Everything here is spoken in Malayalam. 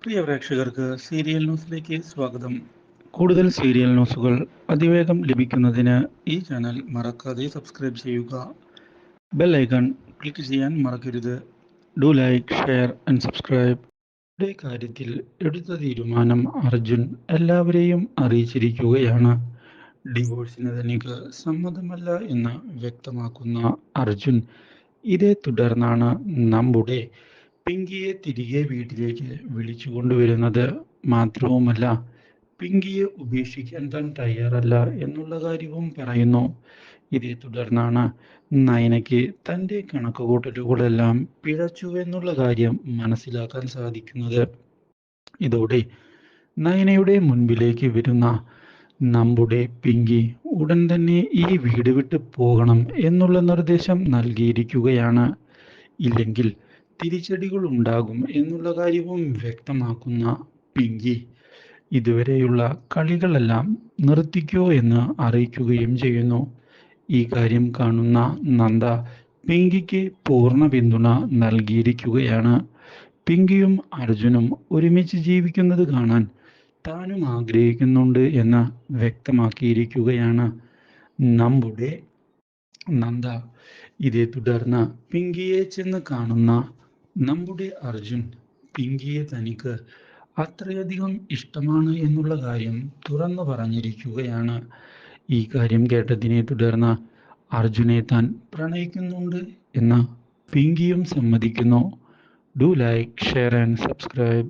പ്രിയ പ്രേക്ഷകർക്ക് സീരിയൽ ന്യൂസിലേക്ക് സ്വാഗതം. കൂടുതൽ സീരിയൽ ന്യൂസുകൾ അതിവേഗം ലഭിക്കുന്നതിന് ഈ ചാനൽ മറക്കാതെ സബ്സ്ക്രൈബ് ചെയ്യുക. ബെൽ ഐക്കൺ ക്ലിക്ക് ചെയ്യാൻ മറക്കരുത്. Do like, share and subscribe. ഈ കാര്യത്തിൽ എടുത്ത തീരുമാനം അർജുൻ എല്ലാവരെയും അറിയിച്ചിരിക്കുകയാണ്. ഡിവോഴ്സിന് തനിക്ക് സമ്മതമല്ല എന്ന് വ്യക്തമാക്കുന്ന അർജുൻ ഇതേ തുടർന്നാണ് നമ്മുടെ പിങ്കിയെ തിരികെ വീട്ടിലേക്ക് വിളിച്ചു കൊണ്ടുവരുന്നത്. മാത്രവുമല്ല, പിങ്കിയെ ഉപേക്ഷിക്കാൻ താൻ തയ്യാറല്ല എന്നുള്ള കാര്യവും പറയുന്നു. ഇതേ തുടർന്നാണ് നയനയ്ക്ക് തൻ്റെ കണക്കുകൂട്ടലുകളെല്ലാം പിഴച്ചുവെന്നുള്ള കാര്യം മനസ്സിലാക്കാൻ സാധിക്കുന്നത്. ഇതോടെ നയനയുടെ മുൻപിലേക്ക് വരുന്ന നമ്മുടെ പിങ്കി ഉടൻ തന്നെ ഈ വീട് വിട്ട് പോകണം എന്നുള്ള നിർദ്ദേശം നൽകിയിരിക്കുകയാണ്. ഇല്ലെങ്കിൽ തിരിച്ചടികൾ ഉണ്ടാകും എന്നുള്ള കാര്യവും വ്യക്തമാക്കുന്ന പിങ്കി ഇതുവരെയുള്ള കളികളെല്ലാം നിർത്തിക്കോ എന്ന് അറിയിക്കുകയും ചെയ്യുന്നു. ഈ കാര്യം കാണുന്ന നന്ദ പിങ്കിക്ക് പൂർണ്ണ പിന്തുണ നൽകിയിരിക്കുകയാണ്. പിങ്കിയും അർജുനും ഒരുമിച്ച് ജീവിക്കുന്നത് കാണാൻ താനും ആഗ്രഹിക്കുന്നുണ്ട് എന്ന് വ്യക്തമാക്കിയിരിക്കുകയാണ് നമ്മുടെ നന്ദ. ഇതേ തുടർന്ന് പിങ്കിയെ ചെന്ന് കാണുന്ന നമ്മുടെ അർജുൻ പിങ്കിയെ തനിക്ക് അത്രയധികം ഇഷ്ടമാണ് എന്നുള്ള കാര്യം തുറന്നു പറഞ്ഞിരിക്കുകയാണ്. ഈ കാര്യം കേട്ടതിനെ തുടർന്ന് അർജുനെ താൻ പ്രണയിക്കുന്നുണ്ട് എന്ന് പിങ്കിയും സമ്മതിക്കുന്നു. Do like, share and subscribe.